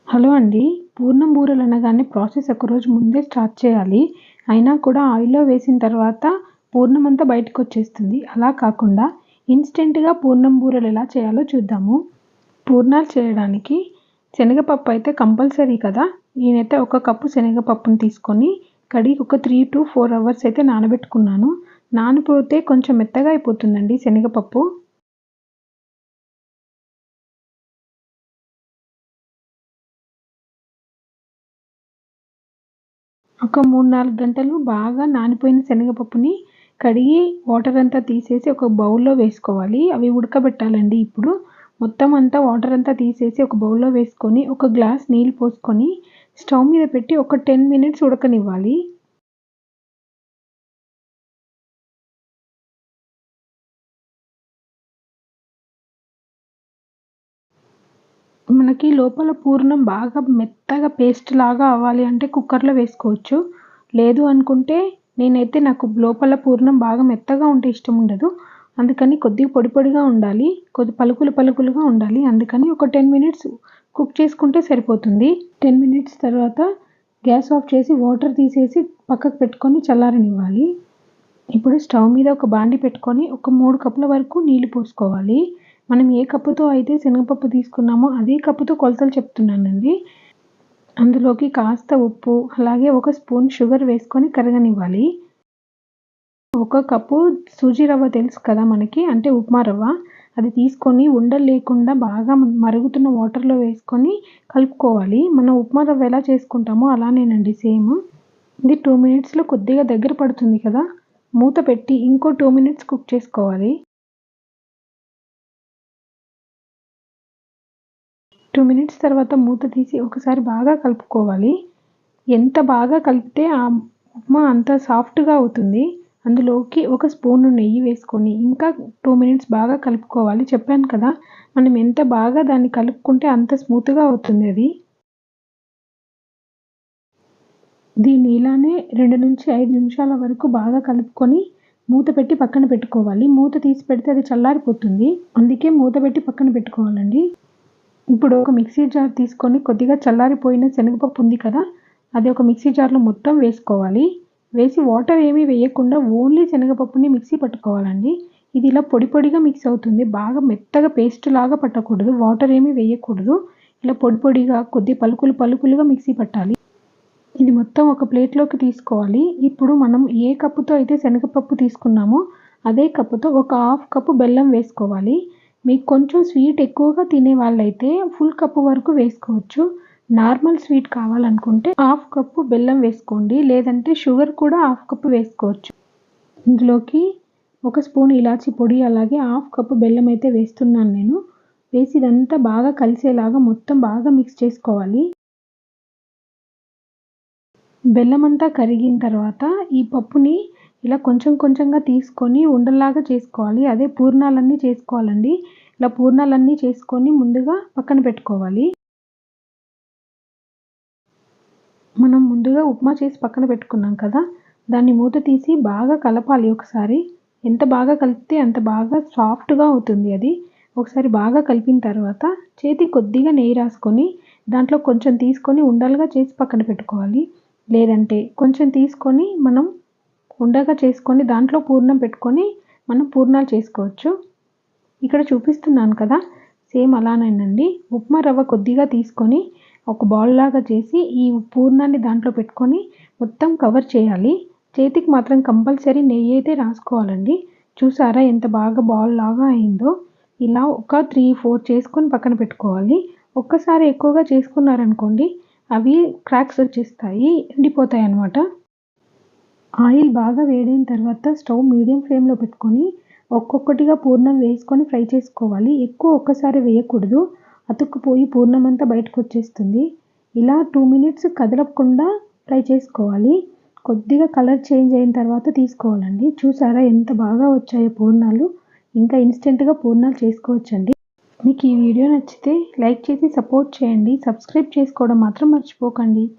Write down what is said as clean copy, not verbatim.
Hello అండి. పూర్ణం బూరెలు అనగానే ప్రాసెస్ ఒకరోజు ముందే స్టార్ట్ చేయాలి. అయినా కూడా ఆయిల్‌లో వేసిన తర్వాత పూర్ణం అంతా బయటకొచ్చేస్తుంది. అలా కాకుండా ఇన్‌స్టెంట్‌గా పూర్ణం బూరెలు ఎలా చేయాలో చూద్దాము. పూర్ణాలు చేయడానికి శనగపప్పు అయితే కంపల్సరీ కదా! నేనైతే ఒక కప్పు శనగపప్పుని తీసుకొని కడిగి ఒక 3-4 అవర్స్ అయితే నానబెట్టుకున్నాను. నానిపోతే కొంచెం మెత్తగా అయిపోతుందండి శనగపప్పు. ఒక 3, 4 గంటలు బాగా నానిపోయిన శనగపప్పుని కడిగి వాటర్ అంతా తీసేసి ఒక బౌల్‌లో వేసుకోవాలి. అవి ఉడకబెట్టాలండి ఇప్పుడు. మొత్తం అంతా వాటర్ అంతా తీసేసి ఒక బౌల్‌లో వేసుకొని, ఒక గ్లాస్ నీళ్ళు పోసుకొని, స్టవ్ మీద పెట్టి ఒక 10 మినిట్స్ ఉడకనివ్వాలి. మనకి లోపల పూర్ణం బాగా మెత్తగా పేస్ట్ లాగా అవ్వాలి అంటే కుక్కర్‌లో వేసుకోవచ్చు. లేదు అనుకుంటే నాకు లోపల పూర్ణం బాగా మెత్తగా ఉంటే ఇష్టం ఉండదు. అందుకని కొద్దిగా పొడి పొడిగా ఉండాలి. పలుకులు పలుకులుగా ఉండాలి. అందుకని ఒక 10 మినిట్స్ కుక్ చేసుకుంటే సరిపోతుంది. 10 మినిట్స్ తర్వాత గ్యాస్ ఆఫ్ చేసి వాటర్ తీసేసి పక్కకు పెట్టుకొని చల్లారనివ్వాలి. ఇప్పుడు స్టవ్ మీద ఒక బాండీ పెట్టుకొని ఒక 3 కప్పుల వరకు నీళ్లు పోసుకోవాలి. మనం ఏ కప్పుతో అయితే శనగపప్పు తీసుకున్నామో అదే కప్పుతో కొలతలు చెప్తున్నానండి. అందులోకి కాస్త ఉప్పు, అలాగే ఒక స్పూన్ షుగర్ వేసుకొని కరగనివ్వాలి. ఒక కప్పు సూజీ రవ్వ తెలుసు కదా మనకి, అంటే ఉప్మా రవ్వ. అది తీసుకొని ఉండలు లేకుండా బాగా మరుగుతున్న వాటర్‌లో వేసుకొని కలుపుకోవాలి. మనం ఉప్మా రవ్వ ఎలా చేసుకుంటామో అలానేనండి సేమ్. ఇది 2 మినిట్స్‌లో కొద్దిగా దగ్గర పడుతుంది కదా! మూత పెట్టి ఇంకో 2 మినిట్స్ కుక్ చేసుకోవాలి. 2 మినిట్స్ తర్వాత మూత తీసి ఒకసారి బాగా కలుపుకోవాలి. ఎంత బాగా కలిపితే ఆ ఉప్మా అంత సాఫ్ట్‌గా అవుతుంది. అందులోకి ఒక స్పూను నెయ్యి వేసుకొని ఇంకా 2 మినిట్స్ బాగా కలుపుకోవాలి. చెప్పాను కదా! మనం ఎంత బాగా దాన్ని కలుపుకుంటే అంత స్మూత్‌గా అవుతుంది అది. దీన్ని ఇలానే 2-5 నిమిషాల వరకు బాగా కలుపుకొని మూత పెట్టి పక్కన పెట్టుకోవాలి. మూత తీసి పెడితే అది చల్లారిపోతుంది. అందుకే మూత పెట్టి పక్కన పెట్టుకోవాలండి. ఇప్పుడు ఒక మిక్సీ జార్ తీసుకొని కొద్దిగా చల్లారిపోయిన శనగపప్పు ఉంది కదా! అది ఒక మిక్సీ జార్‌లో మొత్తం వేసుకోవాలి. వేసి వాటర్ ఏమీ వేయకుండా ఓన్లీ శనగపప్పుని మిక్సీ పట్టుకోవాలండి. ఇది ఇలా పొడి పొడిగా మిక్స్ అవుతుంది. బాగా మెత్తగా పేస్ట్ లాగా పట్టకూడదు. వాటర్ ఏమీ వేయకూడదు. ఇలా పొడి పొడిగా కొద్దిగా పలుకులు పలుకులుగా మిక్సీ పట్టాలి. ఇది మొత్తం ఒక ప్లేట్‌లోకి తీసుకోవాలి. ఇప్పుడు మనం ఏ కప్పుతో అయితే శనగపప్పు తీసుకున్నామో అదే కప్పుతో ఒక హాఫ్ కప్పు బెల్లం వేసుకోవాలి. మీకు కొంచెం స్వీట్ ఎక్కువగా తినే వాళ్ళైతే ఫుల్ కప్పు వరకు వేసుకోవచ్చు. నార్మల్ స్వీట్ కావాలనుకుంటే హాఫ్ కప్పు బెల్లం వేసుకోండి. లేదంటే షుగర్ కూడా హాఫ్ కప్పు వేసుకోవచ్చు. ఇందులోకి ఒక స్పూన్ ఇలాచీ పొడి, అలాగే హాఫ్ కప్పు బెల్లం అయితే వేస్తున్నాను నేను. వేసి ఇదంతా బాగా కలిసేలాగా మొత్తం బాగా మిక్స్ చేసుకోవాలి. బెల్లమంతా కరిగిన తర్వాత ఈ పప్పుని ఇలా కొంచెం కొంచెంగా తీసుకొని ఉండల్లాగా చేసుకోవాలి. అదే పూర్ణాలన్నీ చేసుకోవాలండి. ఇలా పూర్ణాలన్నీ చేసుకొని ముందుగా పక్కన పెట్టుకోవాలి. మనం ముందుగా ఉప్మా చేసి పక్కన పెట్టుకున్నాం కదా! దాన్ని మూత తీసి బాగా కలపాలి ఒకసారి. ఎంత బాగా కలిపితే అంత బాగా సాఫ్ట్‌గా అవుతుంది అది. ఒకసారి బాగా కలిపిన తర్వాత చేతికి కొద్దిగా నెయ్యి రాసుకొని దాంట్లో కొంచెం తీసుకొని ఉండలుగా చేసి పక్కన పెట్టుకోవాలి. లేదంటే కొంచెం తీసుకొని మనం ఉండగా చేసుకొని దాంట్లో పూర్ణం పెట్టుకొని మనం పూర్ణాలు చేసుకోవచ్చు. ఇక్కడ చూపిస్తున్నాను కదా! సేమ్ అలానేనండి. ఉప్మా రవ్వ కొద్దిగా తీసుకొని ఒక బాల్ లాగా చేసి ఈ పూర్ణాన్ని దాంట్లో పెట్టుకొని మొత్తం కవర్ చేయాలి. చేతికి మాత్రం కంపల్సరీ నెయ్యి అయితే రాసుకోవాలండి. చూసారా ఎంత బాగా బాల్ లాగా అయిందో? ఇలా ఒక 3, 4 చేసుకొని పక్కన పెట్టుకోవాలి. ఒక్కసారి ఎక్కువగా చేసుకున్నారనుకోండి అవి క్రాక్స్ వచ్చేస్తాయి. ఎండిపోతాయన్నమాట. ఆయిల్ బాగా వేడైన తర్వాత స్టవ్ మీడియం ఫ్లేమ్‌లో పెట్టుకొని ఒక్కొక్కటిగా పూర్ణం వేసుకొని ఫ్రై చేసుకోవాలి. ఎక్కువ ఒక్కసారి వేయకూడదు. అతుక్కుపోయి పూర్ణం అంతా బయటకొచ్చేస్తుంది. ఇలా 2 మినిట్స్ కదలకుండా ఫ్రై చేసుకోవాలి. కొద్దిగా కలర్ చేంజ్ అయిన తర్వాత తీసుకోవాలండి. చూసారా ఎంత బాగా వచ్చాయో పూర్ణాలు. ఇంకా ఇన్‌స్టెంట్‌గా పూర్ణాలు చేసుకోవచ్చండి. మీకు ఈ వీడియో నచ్చితే లైక్ చేసి సపోర్ట్ చేయండి. సబ్స్క్రైబ్ చేసుకోవడం మాత్రం మర్చిపోకండి.